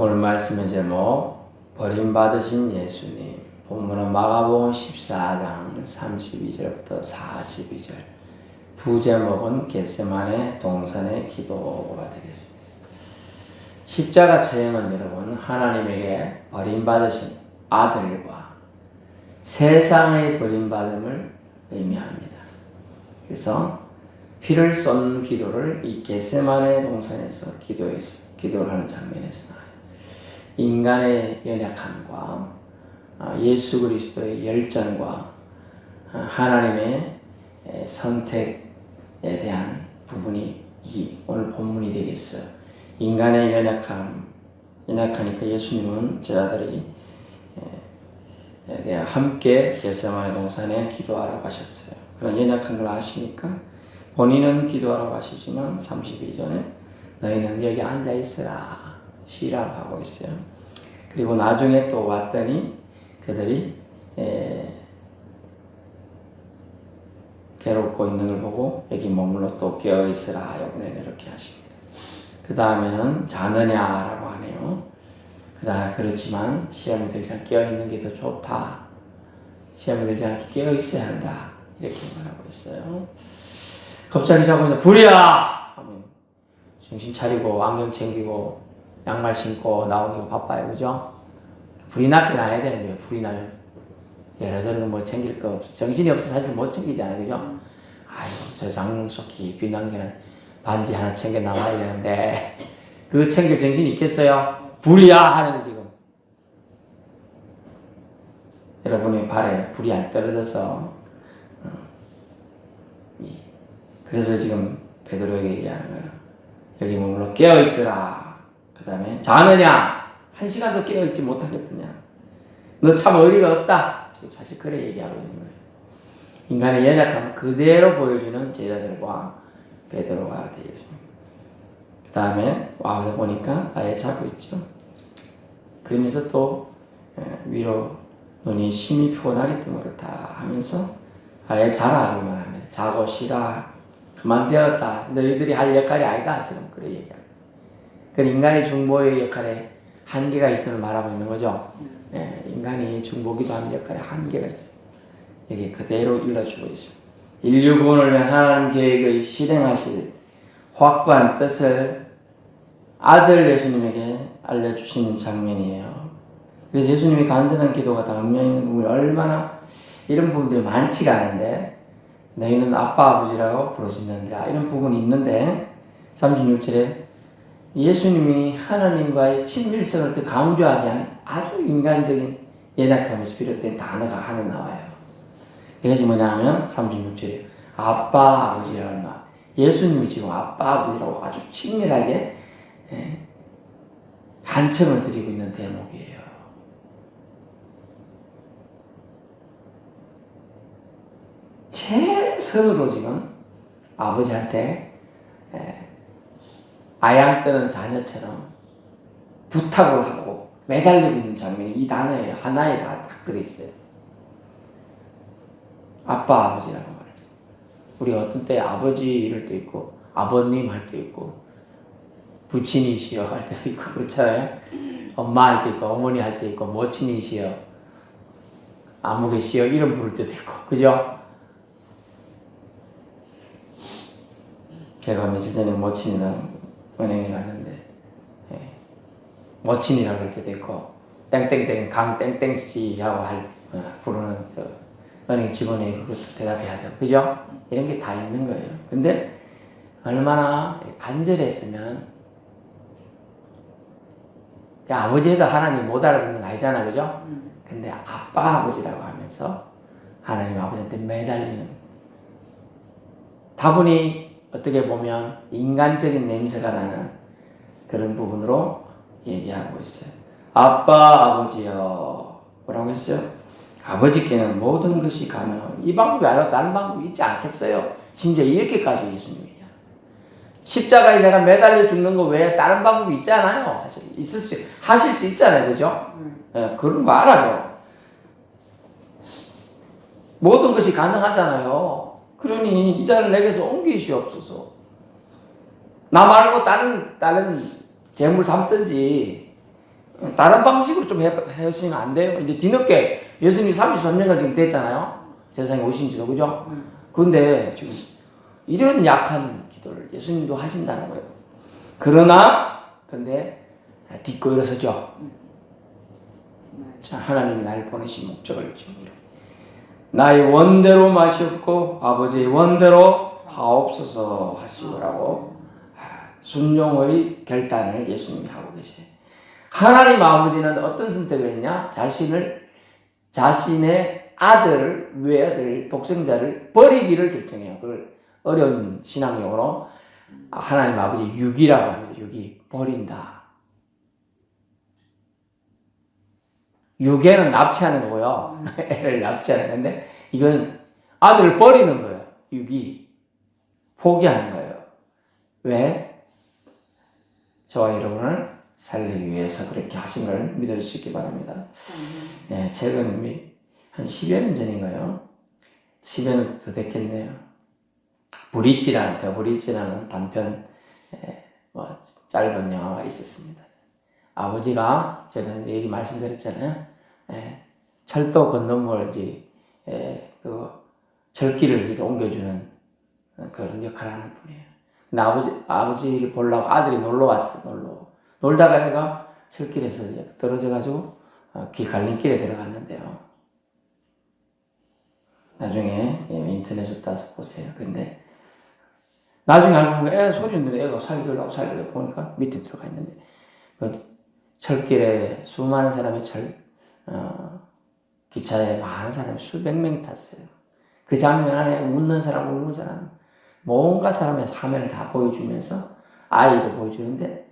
오늘 말씀의 제목 버림받으신 예수님. 본문은 마가복음 14장 32절부터 42절. 부제목은 겟세마네 동산의 기도가 되겠습니다. 십자가 처형은 여러분 하나님에게 버림받으신 아들과 세상의 버림받음을 의미합니다. 그래서 피를 쏟는 기도를 이 겟세마네 동산에서 기도를 하는 장면에서 나와요. 인간의 연약함과 예수 그리스도의 열정과 하나님의 선택에 대한 부분이 오늘 본문이 되겠어요. 인간의 연약하니까 예수님은 제자들이 함께 겟세마네 동산에 기도하라고 하셨어요. 그런 연약한 걸 아시니까 본인은 기도하라고 하시지만 32절에 너희는 여기 앉아 있으라 쉬라고 하고 있어요. 그리고 나중에 또 왔더니 그들이 괴롭고 있는 걸 보고 여기 머물러 또 깨어 있으라 이번에는 이렇게 하십니다. 그 다음에는 자느냐라고 하네요. 그렇지만 시험에 들지 않게 깨어 있는 게 더 좋다. 시험에 들지 않게 깨어 있어야 한다. 이렇게 말하고 있어요. 갑자기 자고 있는 불이야! 하면 정신 차리고 안경 챙기고 양말 신고 나오기 바빠요. 그죠? 불이 나게 나야 되는데 불이 나면 여러저런 뭐 챙길 거 없어. 정신이 없어 사실 못 챙기잖아요. 그죠? 아이고 저 장롱 속 깊이 남기는 반지 하나 챙겨 나와야 되는데 그 챙길 정신이 있겠어요? 불이야! 하는데 지금 여러분의 발에 불이 안 떨어져서 그래서 지금 베드로에게 얘기하는 거예요. 여기 머물러 깨어있으라. 그 다음에 자느냐? 1시간도 깨어있지 못하겠느냐? 너 참 어리가 없다. 지금 사실 그래 얘기하고 있는 거예요. 인간의 연약함을 그대로 보여주는 제자들과 베드로가 되겠습니다. 그 다음에 와서 보니까 아예 자고 있죠. 그러면서 또 위로 눈이 심히 피곤하겠던 그렇다 하면서 아예 자라고 말합니다. 자고 쉬라. 그만 되었다. 너희들이 할 역할이 아니다. 지금 그래 얘기합니다. 그 인간의 중보의 역할에 한계가 있음을 말하고 있는 거죠. 인간이 중보기도 하는 역할에 한계가 있어요. 여기 그대로 일러주고 있습니다. 인류 구원을 위한 하나님 계획의 실행하실 확고한 뜻을 아들 예수님에게 알려주시는 장면이에요. 그래서 예수님이 간절한 기도가 담겨 있는 부분이 얼마나 이런 부분들이 많지가 않은데 너희는 아빠 아버지라고 부르짖는지라 이런 부분이 있는데 36절에 예수님이 하나님과의 친밀성을 더 강조하게 한 아주 인간적인 연약함에서 비롯된 단어가 하나 나와요. 이것이 뭐냐면 36절에 아빠 아버지라는 말. 예수님이 지금 아빠 아버지라고 아주 친밀하게 간청을 드리고 있는 대목이에요. 제일 선으로 지금 아버지한테 아양 떠는 자녀처럼 부탁을 하고 매달리고 있는 장면이 이 단어에 하나에 다 딱 들어있어요. 아빠 아버지라고 말하죠. 우리 어떤 때 아버지 이럴 때 있고 아버님 할 때 있고 부친이시여 할 때도 있고 그렇잖아요. 엄마 할 때 있고 어머니 할 때 있고 모친이시여 아무개시여 이름 부를 때도 있고 그죠? 제가 며칠 전에 모친이랑 은행에 갔는데 모친이라고 할 때도 있고 땡땡땡 강 땡땡씨라고 부르는 저 은행 직원이 그것도 대답해야 돼요. 그죠? 이런 게 다 있는 거예요. 근데 얼마나 간절했으면 아버지도 하나님 못 알아듣는 거 아니잖아. 그죠? 근데 아빠 아버지라고 하면서 하나님 아버지한테 매달리는 다분히 어떻게 보면 인간적인 냄새가 나는 그런 부분으로 얘기하고 있어요. 아빠 아버지여 뭐라고 했어요? 아버지께는 모든 것이 가능하고 이 방법이 아니라 다른 방법이 있지 않겠어요? 심지어 이렇게까지 예수님이 얘기해요. 십자가에 내가 매달려 죽는 거 외에 다른 방법이 있잖아요. 사실 하실 수 있잖아요. 그죠? 그런 거 알아요. 모든 것이 가능하잖아요. 그러니 이 자를 내게서 옮기시옵소서. 나 말고 다른 재물 삼든지 다른 방식으로 좀 해주시면 안 돼요? 이제 뒤늦게 예수님이 33년간 지금 됐잖아요. 세상에 오신 지도, 그죠? 근데 지금 이런 약한 기도를 예수님도 하신다는 거예요. 근데 딛고 일어서죠. 자, 하나님이 나를 보내신 목적을 지금 이루고 나의 원대로 마시옵고 아버지의 원대로 하옵소서 하시오라고 순종의 결단을 예수님이 하고 계세요. 하나님 아버지는 어떤 선택을 했냐? 자신의 아들, 외아들, 독생자를 버리기를 결정해요. 그걸 어려운 신앙용어로 하나님 아버지 유기라고 합니다. 유기, 버린다. 유괴는 납치하는 거고요. 애를 납치하는 건데 이건 아들을 버리는 거예요. 유기, 포기하는 거예요. 왜? 저와 여러분을 살리기 위해서 그렇게 하신 걸 믿을 수 있기 바랍니다. 예, 최근 한 10여 년 전인가요? 10여 년 더 됐겠네요. 브릿지라는 단편 짧은 영화가 있었습니다. 아버지가 제가 얘기 말씀드렸잖아요. 철도 건너물 그 철길을 이렇게 옮겨주는 그런 역할을 하는 분이에요. 근데 아버지를 보려고 아들이 놀러 왔어요. 놀다가 애가 철길에서 떨어져가지고 갈림길에 들어갔는데요. 나중에 인터넷에 따서 보세요. 그런데 나중에 알고 보니까 애 소리 듣는데 애가 살리려고 보니까 밑에 들어가 있는데 철길에 수많은 사람이 기차에 많은 사람이 수백 명이 탔어요. 그 장면 안에 웃는 사람, 울는 사람, 뭔가 사람의 사면을 다 보여주면서 아이도 보여주는데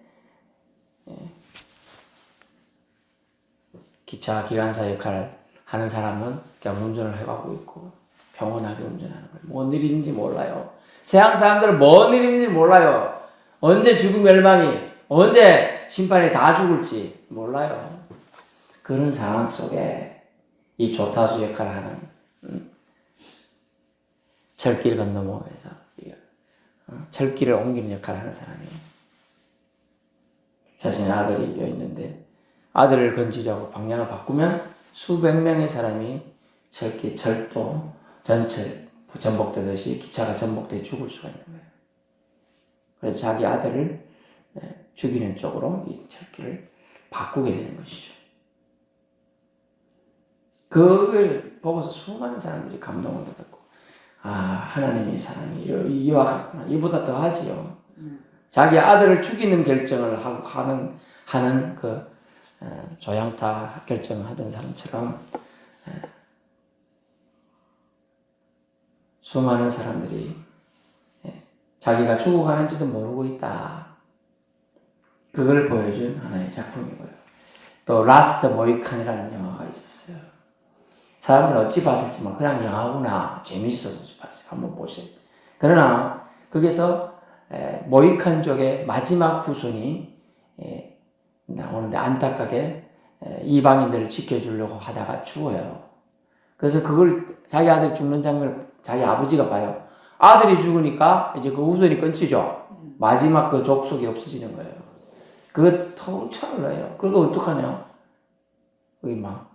기차 기관사 역할을 하는 사람은 그냥 운전을 해가고 있고 평온하게 운전하는 거예요. 뭔 일인지 몰라요. 세상 사람들은 뭔 일인지 몰라요. 언제 죽음 멸망이, 언제 심판이 다 죽을지 몰라요. 그런 상황 속에 이 조타수 역할을 하는 철길 건너면에서 철길을 옮기는 역할을 하는 사람이 자신의 아들이 있는데 아들을 건지자고 방향을 바꾸면 수백 명의 사람이 철도 전철 전복되듯이 기차가 전복돼 죽을 수가 있는 거예요. 그래서 자기 아들을 죽이는 쪽으로 이 철길을 바꾸게 되는 것이죠. 그걸 보고서 수많은 사람들이 감동을 받았고, 하나님의 사랑이 이와 같구나. 이보다 더 하지요. 자기 아들을 죽이는 결정을 하는 그 조향타 결정을 하던 사람처럼 수많은 사람들이 자기가 죽어가는지도 모르고 있다. 그걸 보여준 하나의 작품이고요. 또 라스트 모이칸이라는 영화가 있었어요. 사람들은 어찌 봤을지만 그냥 영화구나 재밌어서 봤어요. 한번 보세요. 그러나 거기서 모이칸족의 마지막 후손이 나오는데 안타깝게 이방인들을 지켜주려고 하다가 죽어요. 그래서 그걸 자기 아들이 죽는 장면을 자기 아버지가 봐요. 아들이 죽으니까 이제 그 후손이 끊기죠. 마지막 그 족속이 없어지는 거예요. 그거 터울쳐올라요. 그거 어떡하냐? 거기 막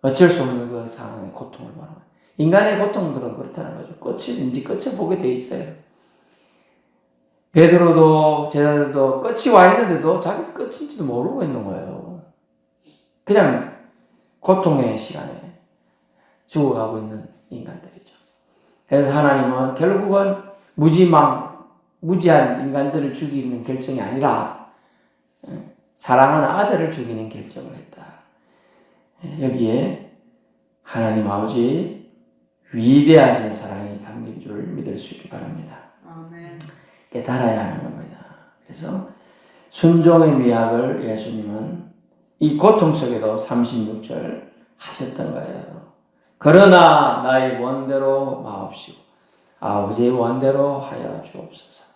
어쩔 수 없는 그 상황의 고통을 말하는 거예요. 인간의 고통들은 그렇다는 거죠. 끝을 보게 돼 있어요. 베드로도 제자들도 끝이 와 있는데도 자기 끝인지도 모르고 있는 거예요. 그냥 고통의 시간에 죽어가고 있는 인간들이죠. 그래서 하나님은 결국은 무지한 인간들을 죽이는 결정이 아니라 사랑하는 아들을 죽이는 결정을 했다. 여기에 하나님 아버지 위대하신 사랑이 담긴 줄 믿을 수 있기 바랍니다. 아멘. 깨달아야 하는 겁니다. 그래서 순종의 미학을 예수님은 이 고통 속에도 36절 하셨던 거예요. 그러나 나의 원대로 마옵시고 아버지의 원대로 하여 주옵소서.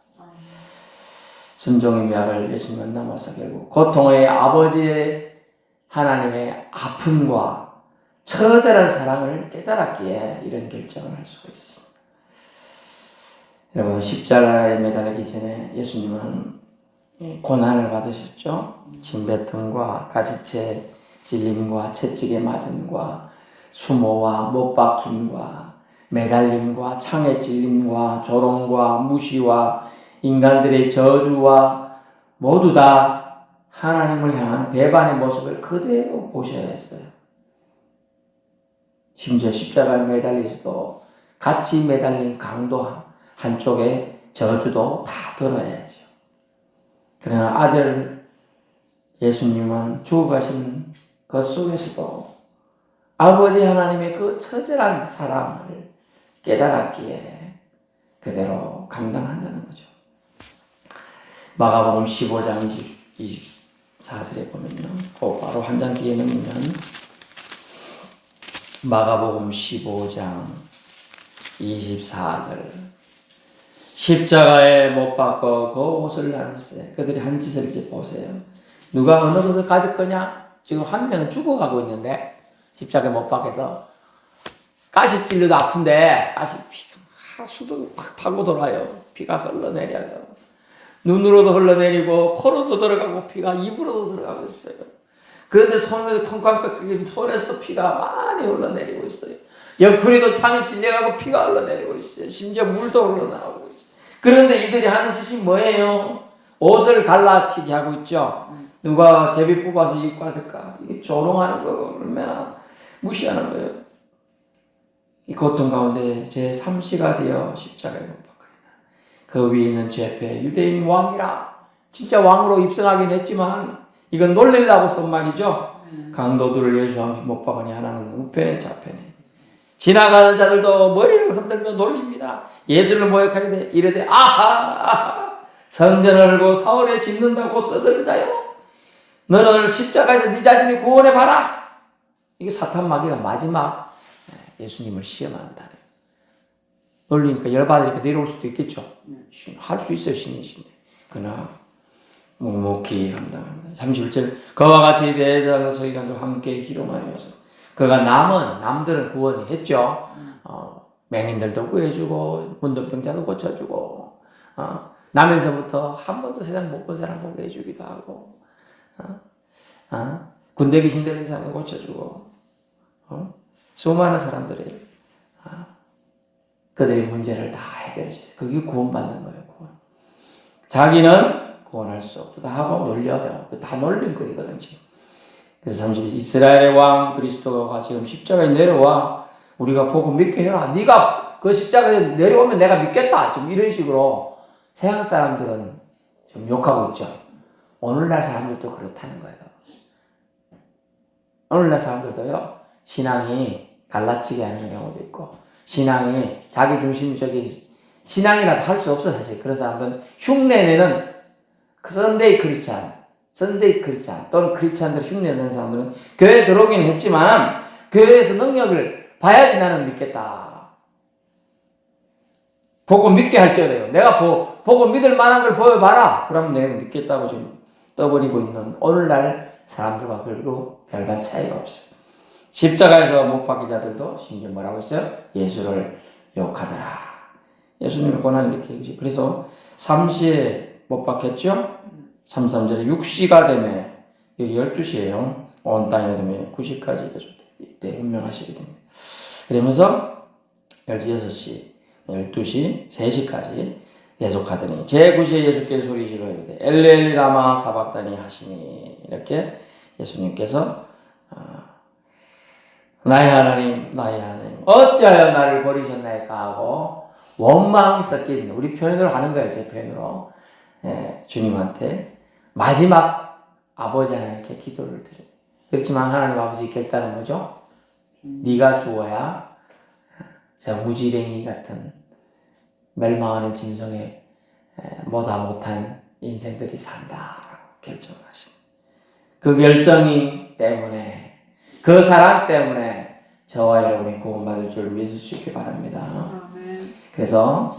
순종의 미학을 예수님은 넘어서 결국 고통의 아버지의 하나님의 아픔과 처절한 사랑을 깨달았기에 이런 결정을 할 수가 있습니다. 여러분 십자가에 매달리기 전에 예수님은 고난을 받으셨죠. 침뱉음과 가지채 찔림과 채찍에 맞음과 수모와 못박힘과 매달림과 창에 찔림과 조롱과 무시와 인간들의 저주와 모두 다 하나님을 향한 배반의 모습을 그대로 보셔야 했어요. 심지어 십자가에 매달리셔도 같이 매달린 강도 한쪽에 저주도 다 들어야죠. 그러나 아들 예수님은 죽어가신 그 속에서도 아버지 하나님의 그 처절한 사랑을 깨달았기에 그대로 감당한다는 거죠. 마가복음 15장 24절에 보면요. 바로 한 장 뒤에 넘으면 마가복음 15장 24절 십자가에 못 박고 그 옷을 나눴어요. 그들이 한 짓을 이제 보세요. 누가 어느 것을 가질 거냐? 지금 한 명은 죽어가고 있는데 십자가에 못 박혀서 가시 찔려도 아픈데 가시 피가 수도 파고 돌아요. 피가 흘러내려요. 눈으로도 흘러내리고 코로도 들어가고 피가 입으로도 들어가고 있어요. 그런데 손에도 콩콩 뺏기고 손에서도 피가 많이 흘러내리고 있어요. 옆구리도 창이 찔려가고 피가 흘러내리고 있어요. 심지어 물도 흘러나오고 있어요. 그런데 이들이 하는 짓이 뭐예요? 옷을 갈라치기 하고 있죠. 누가 제비 뽑아서 입고 왔을까? 이게 조롱하는 거 얼마나 무시하는 거예요. 이 고통 가운데 제3시가 되어 십자가에 못 박히나. 그 위에 있는 죄패 유대인 왕이라 진짜 왕으로 입성하긴 했지만 이건 놀리려고 쓴 말이죠. 강도들을 예수 못 박으니 하나는 우편에 좌편에. 지나가는 자들도 머리를 흔들며 놀립니다. 예수를 모욕하는데 이르되 아하 성전을 헐고 사흘에 짓는다고 떠드는 자요. 너는 십자가에서 네 자신을 구원해봐라. 이게 사탄 마귀가 마지막 예수님을 시험한다네. 놀리니까 열받으니까 내려올 수도 있겠죠. 할 수 있어요. 신이신데. 그러나 묵묵히 감당합니다. 31절 그와 같이 대장과 서기관들과 함께 희롱하여서 그가 남들은 구원이 했죠. 맹인들도 구해주고 문둥병자도 고쳐주고 나면서부터 한 번도 세상 못 본 사람 보게 해주기도 하고 군대 귀신 들린 사람 고쳐주고 수많은 사람들이 그들의 문제를 다 해결해줘요. 그게 구원받는 거예요. 구원. 자기는 구원할 수 없다 하고 놀려요. 다 놀린 거리거든 지금. 그래서 30절 이스라엘의 왕 그리스도가 지금 십자가에 내려와 우리가 보고 믿게 해라. 네가 그 십자가에 내려오면 내가 믿겠다. 좀 이런 식으로 세상 사람들은 좀 욕하고 있죠. 오늘날 사람들도 그렇다는 거예요. 오늘날 사람들도요. 신앙이 갈라치게 하는 경우도 있고 신앙이 자기중심적인 신앙이라도 할 수 없어 사실. 그런 사람들은 흉내내는 선데이 크리스찬 또는 크리스찬들 흉내내는 사람들은 교회에 들어오긴 했지만 교회에서 능력을 봐야지 나는 믿겠다. 보고 믿게 할지어다요. 내가 보고 믿을 만한 걸 보여봐라. 그러면 내가 믿겠다고 좀 떠버리고 있는 오늘날 사람들과 별로 별반 차이가 없어요. 십자가에서 못 박힌 자들도 심지어 뭐라고 했어요? 예수를 욕하더라. 예수님의 고난을 이렇게 얘기죠. 그래서 3시에 못 박혔죠? 33절에 6시가 되면 12시에요. 온 땅에 되면 9시까지 계속 이때 운명하시게 됩니다. 그러면서 16시, 12시, 3시까지 계속하더니 제9시에 예수께서 소리 지르어 이르되 엘리 라마 사박다니 하시니 이렇게 예수님께서 나의 하나님 어찌하여 나를 버리셨나이까 하고 원망이 섞여 있는 우리 표현으로 하는 거예요. 제 표현으로 주님한테 마지막 아버지 하나님께 기도를 드려요. 그렇지만 하나님 아버지 결단은 뭐죠? 네가 죽어야 저 무지랭이 같은 멸망하는 짐승에 뭐다 못한 인생들이 산다라고 결정을 하십니다. 그 결정 때문에 그 사랑 때문에 저와 여러분이 구원받을 줄 믿을 수 있기 바랍니다. 그래서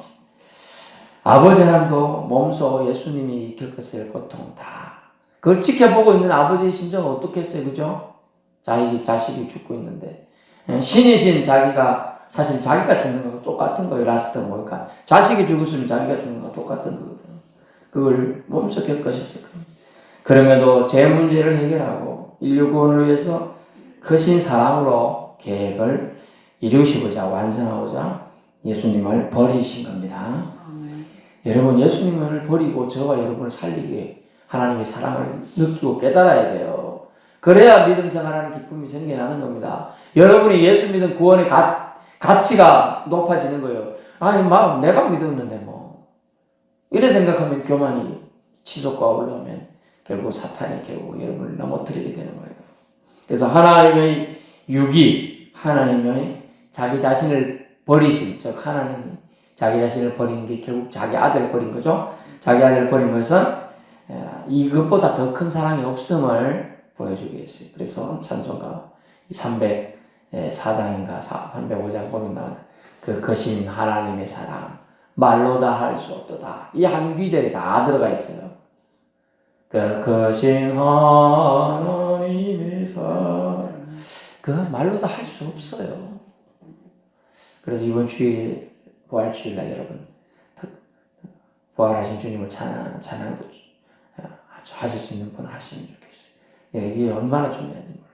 아버지 하나님도 몸소 예수님이 겪었을 고통 다 그걸 지켜보고 있는 아버지의 심정은 어떻겠어요? 그죠? 자식이 죽고 있는데 신이신 자기가 사실 자기가 죽는 거랑 똑같은 거예요. 라스트 모니까 자식이 죽었으면 자기가 죽는 거 똑같은 거거든. 그걸 몸소 겪으셨을 겁니다. 그럼에도 제 문제를 해결하고 인류 구원을 위해서 크신 사랑으로 계획을 이루시고자 완성하고자 예수님을 버리신 겁니다. 여러분, 예수님을 버리고 저와 여러분을 살리기 위해 하나님의 사랑을 느끼고 깨달아야 돼요. 그래야 믿음 생활하는 기쁨이 생겨나는 겁니다. 여러분이 예수 믿은 구원의 가치가 높아지는 거예요. 아니, 내가 믿었는데 뭐. 이래 생각하면 교만이 지속과 올라오면 결국 사탄이 결국 여러분을 넘어뜨리게 되는 거예요. 그래서 하나님의 유기, 하나님의 자기 자신을 버리신, 즉 하나님이 자기 자신을 버린 게 결국 자기 아들을 버린 거죠. 자기 아들을 버린 것은 이것보다 더 큰 사랑이 없음을 보여주기 위해서요. 그래서 찬송가 304장인가 305장 보면 그 거신 하나님의 사랑 말로 다 할 수 없도다. 이 한 귀절이 다 들어가 있어요. 그 거신 하나님의 사랑 그 말로 다 할 수 없어요. 그래서 이번 주에 부활주일날 여러분 부활하신 주님을 찬양도 하실 수 있는 분은 하시면 좋겠어요. 이게 얼마나 중요한지 몰라요.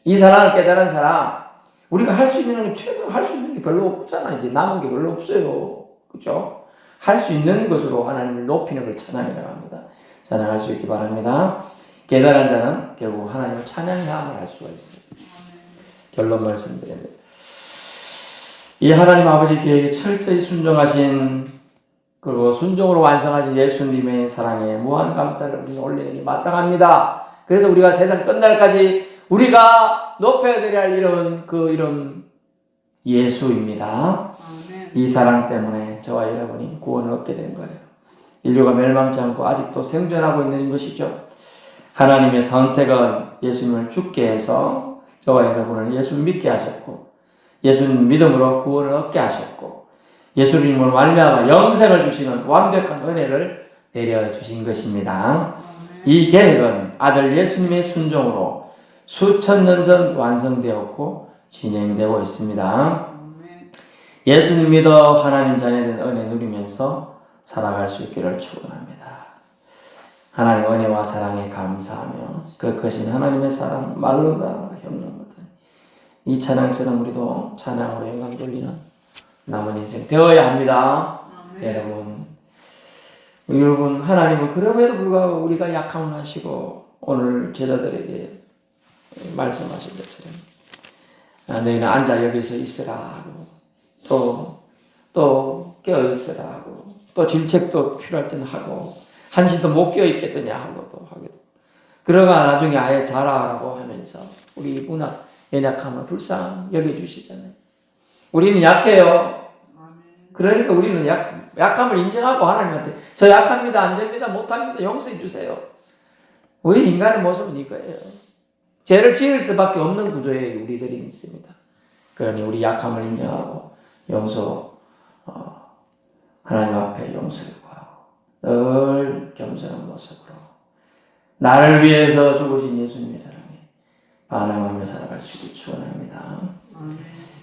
이 사랑을 깨달은 사람, 우리가 할 수 있는 게 최근 할 수 있는 게 별로 없잖아. 이제 남은 게 별로 없어요. 그렇죠? 할 수 있는 것으로 하나님을 높이는 걸 찬양이라고 합니다. 찬양할 수 있기 바랍니다. 깨달은 자는 결국 하나님을 찬양해야만 할 수가 있어요. 결론 말씀드립니다. 이 하나님 아버지 계획에 철저히 순종하신 그리고 순종으로 완성하신 예수님의 사랑에 무한 감사를 우리가 올리는 게 마땅합니다. 그래서 우리가 세상 끝날까지 우리가 높여야 되려 할 이름 예수입니다. 이 사랑 때문에 저와 여러분이 구원을 얻게 된 거예요. 인류가 멸망치 않고 아직도 생존하고 있는 것이죠. 하나님의 선택은 예수님을 죽게 해서 저와 여러분을 예수 믿게 하셨고 예수님 믿음으로 구원을 얻게 하셨고 예수님으로 말미암아 영생을 주시는 완벽한 은혜를 내려주신 것입니다. 이 계획은 아들 예수님의 순종으로 수천 년 전 완성되었고 진행되고 있습니다. 예수님 믿어 하나님 자녀된 은혜 누리면서 살아갈 수 있기를 축원합니다. 하나님 은혜와 사랑에 감사하며 그 크신 하나님의 사랑 말로 다 형용 못하니 이 찬양처럼 우리도 찬양으로 영광 돌리는 남은 인생 되어야 합니다. 여러분 하나님은 그럼에도 불구하고 우리가 약함을 하시고 오늘 제자들에게 말씀하신 것처럼 너희는 앉아 여기서 있으라 하고 또 깨어 있으라 하고 또 질책도 필요할 때는 하고 한시도 못 깨어 있겠더냐 하고 또 하기도 그러가 나중에 아예 자라라고 하면서 우리 문학 연약함을 불쌍히 여겨주시잖아요. 우리는 약해요. 그러니까 우리는 약함을 인정하고 하나님한테 저 약합니다. 안 됩니다. 못합니다. 용서해 주세요. 우리 인간의 모습은 이거예요. 죄를 지을 수밖에 없는 구조에 우리들이 있습니다. 그러니 우리 약함을 인정하고 하나님 앞에 용서를 구하고 늘 겸손한 모습으로 나를 위해서 죽으신 예수님의 사랑에 반응하며 살아갈 수 있기 축원합니다.